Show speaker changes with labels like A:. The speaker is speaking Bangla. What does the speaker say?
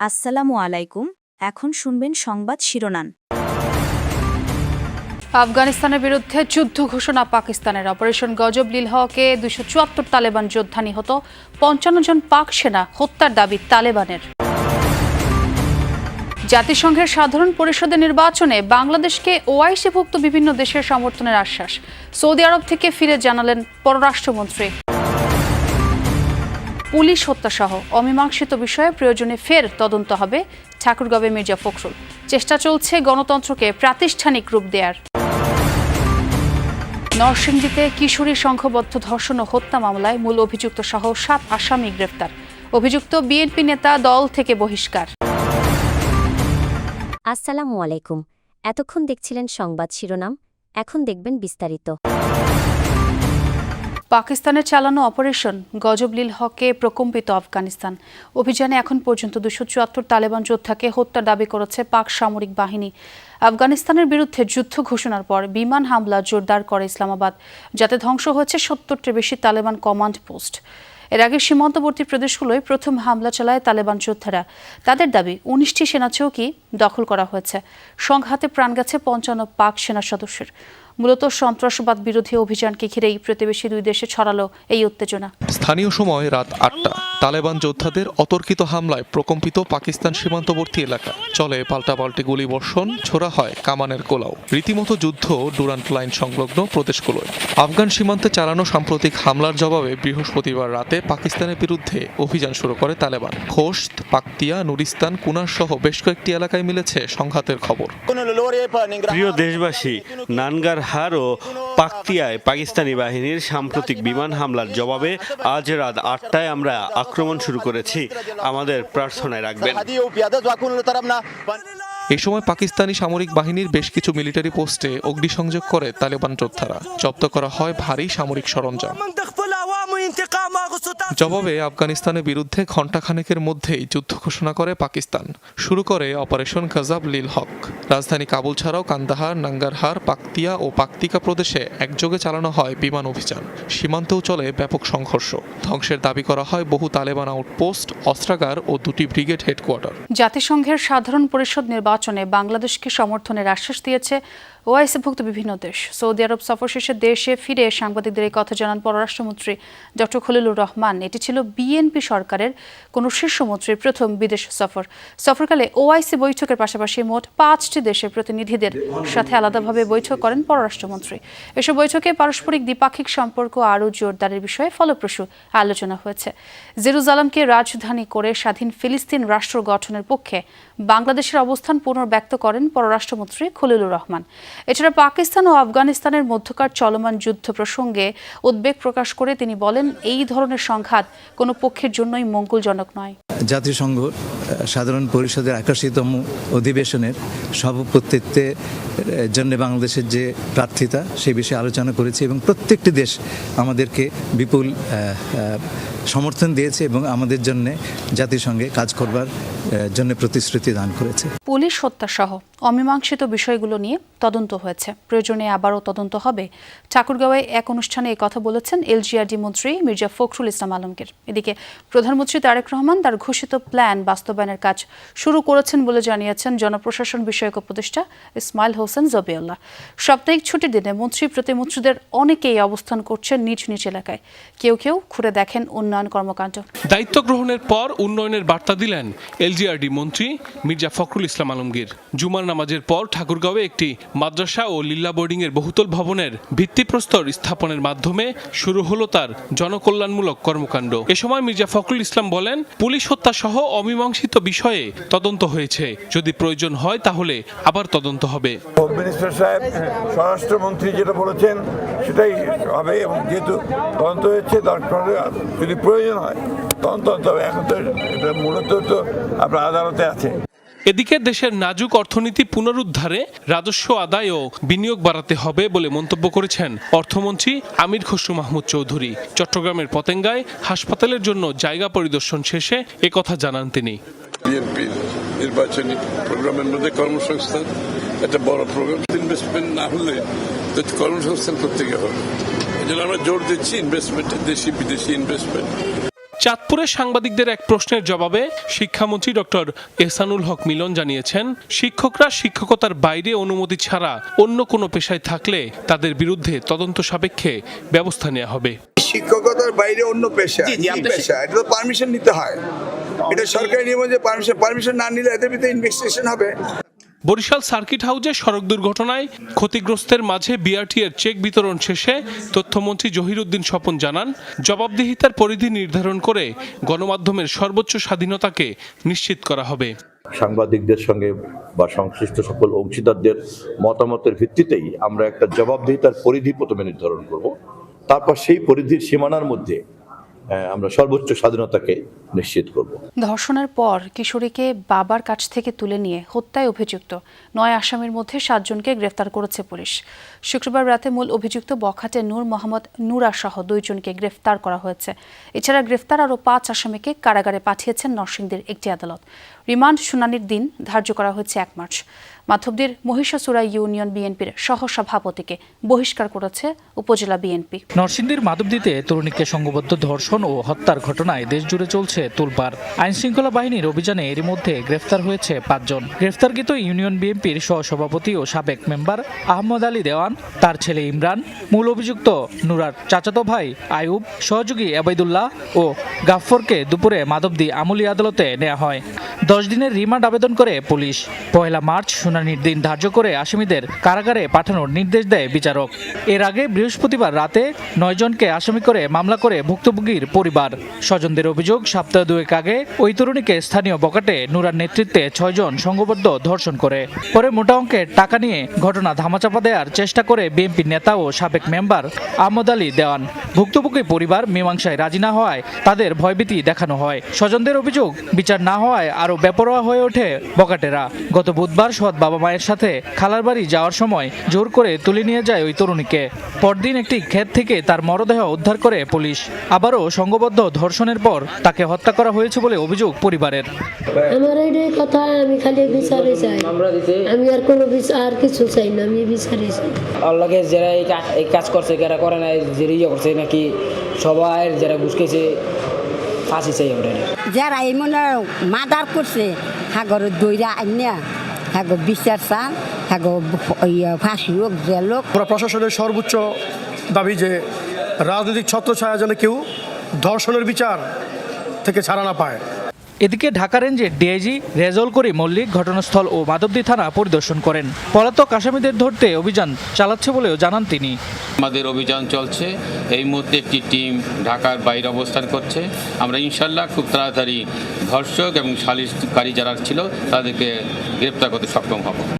A: আসসালামু আলাইকুম। এখন শুনবেন সংবাদ শিরোনাম।
B: আফগানিস্তানের বিরুদ্ধে যুদ্ধ ঘোষণা পাকিস্তানের। অপারেশন গজব লিল হকে 274 তালেবান যোদ্ধা নিহত, 55 জন পাক সেনা হত্যার দাবি তালেবানের। জাতিসংঘের সাধারণ পরিষদের নির্বাচনে বাংলাদেশকে ওআইসিভুক্ত বিভিন্ন দেশের সমর্থনের আশ্বাস। সৌদি আরব থেকে ফিরে জানালেন পররাষ্ট্রমন্ত্রী। পুলিশ হত্যাসহ অমীমাংসিত বিষয়ে প্রয়োজনে ফের তদন্ত হবে, ঠাকুরগাঁওয়ে মির্জা ফখরুল। চেষ্টা চলছে গণতন্ত্রকে প্রাতিষ্ঠানিক রূপ দেয়ার। নরসিংদীতে কিশোরী সংঘবদ্ধ ধর্ষণ ও হত্যা মামলায় মূল অভিযুক্ত সহ 7 আসামি গ্রেফতার। অভিযুক্ত বিএনপি নেতা দল থেকে বহিষ্কার।
C: আসসালামু আলাইকুম। এতক্ষণ দেখছিলেন সংবাদ শিরোনাম, এখন দেখবেন বিস্তারিত।
B: পাকিস্তানের চালানো অপারেশন গজব লিল হকে প্রকম্পিত আফগানিস্তান। অভিযানে এখন পর্যন্ত 274 তালেবান যোদ্ধাকে হত্যার দাবি করেছে পাক সামরিক বাহিনী। আফগানিস্তানের বিরুদ্ধে যুদ্ধ ঘোষণার পর বিমান হামলা জোরদার করে ইসলামাবাদ, যাতে ধ্বংস হয়েছে 70টির বেশি তালেবান কমান্ড পোস্ট। এর আগে সীমান্তবর্তী প্রদেশগুলোয় প্রথম হামলা চালায় তালেবান যোদ্ধারা। তাদের দাবি 19টি সেনা চৌকি দখল করা হয়েছে। সংঘাতে প্রাণ গেছে 55 পাক সেনা সদস্যের। মূলত সন্ত্রাসবাদ বিরোধী অভিযানকে ঘিরেই প্রতিবেশী দুই দেশে ছড়ালো এই উত্তেজনা।
D: স্থানীয় সময় রাত 8টা তালেবান যোদ্ধাদের অতর্কিত হামলায় প্রকম্পিত পাকিস্তান সীমান্তবর্তী এলাকা। চলে পাল্টাপাল্টি গুলিবর্ষণ, ছোড়া হয় কামানের গোলাও। রীতিমতো যুদ্ধ ডুরান্ট লাইন সংলগ্ন প্রদেশগুলোয়। আফগান সীমান্তে চালানো সাম্প্রতিক হামলার জবাবে বৃহস্পতিবার রাতে পাকিস্তানের বিরুদ্ধে অভিযান শুরু করে তালেবান। খোস্ত, পাকতিয়া, নুরিস্তান, কুনার সহ বেশ কয়েকটি এলাকায় মিলেছে সংঘাতের খবর।
E: প্রিয় দেশবাসী, নানগারহার ও পাকতিয়ায় পাকিস্তানি বাহিনীর সাম্প্রতিক বিমান হামলার জবাবে আজ রাত 8টায় আমরা আক্রমণ শুরু করেছি। আমাদের প্রার্থনায় রাখবেন।
D: এই সময় পাকিস্তানি সামরিক বাহিনীর বেশ কিছু মিলিটারি পোস্টে অগ্নিসংযোগ করে তালেবান যোদ্ধারা। জব্দ করা হয় ভারী সামরিক সরঞ্জাম। জবাবে আফগানিস্তানের বিরুদ্ধে ঘণ্টাখানেকের মধ্যেই যুদ্ধ ঘোষণা করে পাকিস্তান। শুরু করে অপারেশন গজব লিল হক। রাজধানী কাবুল ছাড়াও কান্দাহার, নাঙ্গারহার, পাকতিয়া ও পাকতিকা প্রদেশে একযোগে চালানো হয় বিমান অভিযান। সীমান্তেও চলে ব্যাপক সংঘর্ষ। ধ্বংসের দাবি করা হয় বহু তালেবান আউটপোস্ট, অস্ত্রাগার ও 2টি ব্রিগেড হেডকোয়ার্টার।
B: জাতিসংঘের সাধারণ পরিষদ নির্বাচনে বাংলাদেশকে সমর্থনের আশ্বাস দিয়েছে ওআইসিভুক্ত বিভিন্ন দেশ। সৌদি আরব সফর শেষে দেশে ফিরে সাংবাদিকদের এই কথা জানান পররাষ্ট্রমন্ত্রী ডক্টর খলিলুর রহমান। এটি ছিল বিএনপি সরকারের কোনো শীর্ষমন্ত্রীর প্রথম বিদেশ সফর। সফরকালে ওআইসি বৈঠকের পাশাপাশি মোট 5টি দেশের প্রতিনিধিদের সাথে আলাদাভাবে বৈঠক করেন পররাষ্ট্রমন্ত্রী। এসব বৈঠকে পারস্পরিক দ্বিপাক্ষিক সম্পর্ক আরও জোরদারের বিষয়ে ফলপ্রসূ আলোচনা হয়েছে। জেরুজালেমকে রাজধানী করে স্বাধীন ফিলিস্তিন রাষ্ট্র গঠনের পক্ষে বাংলাদেশের অবস্থান পুনর্ব্যক্ত করেন পররাষ্ট্রমন্ত্রী খলিলুর রহমান। এছাড়া পাকিস্তান ও আফগানিস্তানের মধ্যকার চলমান যুদ্ধ প্রসঙ্গে উদ্বেগ প্রকাশ করে তিনি বলেন, এই ধরনের সংঘাত কোনো পক্ষের জন্যই মঙ্গলজনক নয়।
F: জাতিসংঘ সাধারণ পরিষদের 81তম অধিবেশনের সভাপতিত্বের জন্য বাংলাদেশের যে প্রার্থিতা সে বিষয়ে আলোচনা করেছে এবং প্রত্যেকটি দেশ আমাদেরকে বিপুল সমর্থন দিয়েছে এবং আমাদের জন্য জাতিসংঘে কাজ করবার জন্য প্রতিশ্রুতি দান করেছে।
B: পুলিশ হত্যাসহ অমীমাংসিত বিষয়গুলো নিয়ে তদন্ত হয়েছে, প্রয়োজনে আবারও তদন্ত হবে। ঠাকুরগাঁওয়ে এক অনুষ্ঠানে এই কথা বলেছেন এলজিআরডি মন্ত্রী মির্জা ফখরুল ইসলাম আলমগীর। এদিকে প্রধানমন্ত্রী তারেক রহমান তার ঘোষিত প্ল্যান বাস্তবায়নের কাজ শুরু করেছেন বলে জানিয়েছেন জনপ্রশাসন বিষয়ক উপদেষ্টা ইসমাইল হোসেন জবিউল্লাহ। সাপ্তাহিক ছুটির দিনে মন্ত্রী প্রতিমন্ত্রীদের অনেকেই অবস্থান করছেন নিজ নিজ এলাকায়। কেউ কেউ ঘুরে দেখেন উন্নয়ন কর্মকাণ্ড।
G: দায়িত্ব গ্রহণের পর উন্নয়নের বার্তা দিলেন এলজিআরডি মন্ত্রী মির্জা ফখরুল ইসলাম আলমগীর। জুমার নামাজের পর ঠাকুরগাঁওয়ে একটি মাদ্রাসা ও লিল্লা বোর্ডিং এর বহুতল ভবনের ভিত্তিপ্রস্তর স্থাপনের মাধ্যমে শুরু হলো তার জনকল্যাণমূলক কর্মকাণ্ড। এ সময় মির্জা ফখরুল ইসলাম বলেন, পুলিশ হত্যা সহ অমীমাংসিত বিষয়ে তদন্ত হয়েছে, যদি প্রয়োজন হয় তাহলে আবার তদন্ত হবে।
H: হোম মিনিস্টার সাহেব, স্বরাষ্ট্রমন্ত্রী যেটা বলেছেন সেটাই হবে এবং যেহেতু তদন্ত হয়েছে দরকার যদি প্রয়োজন হয় তদন্ত হবে। এখন তো এটা মূলত তো আপনার আদালতে আছে।
G: এদিকে দেশের নাজুক অর্থনীতি পুনরুদ্ধারে রাজস্ব আদায় ও বিনিয়োগ বাড়াতে হবে বলে মন্তব্য করেছেন অর্থমন্ত্রী আমির খসরু মাহমুদ চৌধুরী। চট্টগ্রামের পতেঙ্গায় হাসপাতালের জন্য জায়গা পরিদর্শন শেষে একথা জানান তিনি।
I: বিএনপির নির্বাচনী প্রোগ্রামের মধ্যে কর্মসংস্থান একটা বড় প্রোগ্রাম। ইনভেস্টমেন্ট না হলে তো কর্মসংস্থান করতে গিয়ে হবে। এই জন্য আমরা জোর দিচ্ছি ইনভেস্টমেন্টে, দেশি বিদেশি ইনভেস্টমেন্ট।
G: চাঁদপুরে সাংবাদিকদের এক প্রশ্নের জবাবে শিক্ষামন্ত্রী ডক্টর এহসানুল হক মিলন জানিয়েছেন, শিক্ষকরা শিক্ষকতার বাইরে অনুমতি ছাড়া অন্য কোনো পেশায় থাকলে তাদের বিরুদ্ধে তদন্ত সাপেক্ষে ব্যবস্থা নেওয়া হবে।
J: শিক্ষকতার বাইরে অন্য পেশা, পেশা এটা তো পারমিশন নিতে হয়, এটা সরকারি নিয়ম যে পারমিশন না নিলে এদের ভিতরে ইনভেস্টিগেশন হবে।
G: বরিশাল সার্কিট হাউসে সড়ক দুর্ঘটনায় ক্ষতিগ্রস্তের মাঝে বিআরটি এর চেক বিতরণ শেষে তথ্যমন্ত্রী জহিরুদ্দিন স্বপন জানান, জবাবদিহিতার পরিধি নির্ধারণ করে গণমাধ্যমের সর্বোচ্চ স্বাধীনতাকে নিশ্চিত করা হবে।
K: সাংবাদিকদের সঙ্গে বা সংশ্লিষ্ট সকল অংশীদারদের মতামতের ভিত্তিতেই আমরা একটা জবাবদিহিতার পরিধি প্রথমে নির্ধারণ করব, তারপর সেই পরিধির সীমানার মধ্যে আমরা সর্বোচ্চ স্বাধীনতাকে নিশ্চিত করব।
B: ধর্ষণের পর কিশোরীকে বাবার কাছ থেকে তুলে নিয়ে হত্যায় অভিযুক্ত 9 আসামির মধ্যে 7 জনকে গ্রেফতার করেছে পুলিশ। শুক্রবার রাতে মূল অভিযুক্ত বখাটে নূর মোহাম্মদ নুরা সহ 2 জনকে গ্রেফতার করা হয়েছে। এছাড়া গ্রেফতার আরও 5 আসামিকে কারাগারে পাঠিয়েছেন নরসিংদীর একটি আদালত। রিমান্ড শুনানির দিন ধার্য করা হয়েছে 1 মার্চ। মাধবদীর মহিষাসুরা ইউনিয়ন বিএনপির সহসভাপতিকে বহিষ্কার করেছে উপজেলা বিএনপি।
L: নরসিংদীর মাধবদীতে তরুণীকে সংঘবদ্ধ ধর্ষণ ও হত্যার ঘটনায় দেশজুড়ে চলছে তোলপাড়। আইনশৃঙ্খলা বাহিনীর অভিযানে এরই মধ্যে গ্রেফতার হয়েছে 5 জন। গ্রেফতারকৃত ইউনিয়ন বিএনপির সহসভাপতি ও সাবেক মেম্বার আহমদ আলী দেওয়ান, তার ছেলে ইমরান, মূল অভিযুক্ত নুরার চাচাতো ভাই আয়ুব, সহযোগী আবেদুল্লাহ ও গাফফরকে দুপুরে মাধবদী আমলি আদালতে নেওয়া হয়। 10 দিনের রিমান্ড আবেদন করে পুলিশ। 1 মার্চ শুনানির দিন ধার্য করে আসামিদের কারাগারে পাঠানোর নির্দেশ দেয় বিচারক। এর আগে বৃহস্পতিবার রাতে 9 জনকে আসামি করে মামলা করে ভুক্তভোগীর পরিবার। স্বজনদের অভিযোগ, সপ্তাহ 2 আগে ওই তরুণীকে স্থানীয় বখাটে নুরার নেতৃত্বে 6 জন সংঘবদ্ধ ধর্ষণ করে। পরে মোটা অঙ্কের টাকা নিয়ে ঘটনা ধামাচাপা দেওয়ার চেষ্টা করে বিএনপি নেতা ও সাবেক মেম্বার আহমদ আলী দেওয়ান। ভুক্তভোগী পরিবার মীমাংসায় রাজি না হওয়ায় তাদের ভয়ভীতি দেখানো হয়। স্বজনদের অভিযোগ, বিচার না হওয়ায় আরও বেপরোয়া হয়ে ওঠে বখাটেরা। গত বুধবার সৎ বাবা মায়ের সাথে খালার বাড়ি যাওয়ার সময় জোর করে তুলে নিয়ে যায় ওই তরুণীকে। পরদিন একটি ক্ষেত থেকে তার মরদেহ উদ্ধার করে পুলিশ। আবারও সংঘবদ্ধ ধর্ষণের পর তাকে হত্যা করা হয়েছে বলে অভিযোগ পরিবারের।
M: আমার এই কথা, আমি খালি বিচারে চাই, আমি আর কোনো বিচার কিছু চাই না, আমি বিচারে চাই।
N: আল্লাহকে যারা এই কাজ করছে, যারা করে না, যে ইয়ে করছে নাকি সবাই যারা বুঝকেছে ফাঁসি চাই।
M: যারা এই মনে মার্ডার করছে হাগর দইরা আইনা হাগো বিচার চান, হাগো ফাঁসি হোক, জেল হোক।
O: প্রশাসনের সর্বোচ্চ দাবি যে রাজনৈতিক ছত্রছায়া যেন কেউ ধর্ষণের বিচার থেকে ছাড়া না পায়।
L: এদিকে ঢাকা রেঞ্জের ডিআইজি রেজাউল করিম মল্লিক ঘটনাস্থল ও মাধবদী থানা পরিদর্শন করেন। পলাতক আসামিদের ধরতে অভিযান চালাচ্ছে বলেও জানান তিনি।
P: আমাদের অভিযান চলছে, এই মুহূর্তে একটি টিম ঢাকার বাইরে অবস্থান করছে। আমরা ইনশাল্লাহ খুব তাড়াতাড়ি ধর্ষক এবং সালিশকারী যারা ছিল তাদেরকে গ্রেপ্তার করতে সক্ষম হব।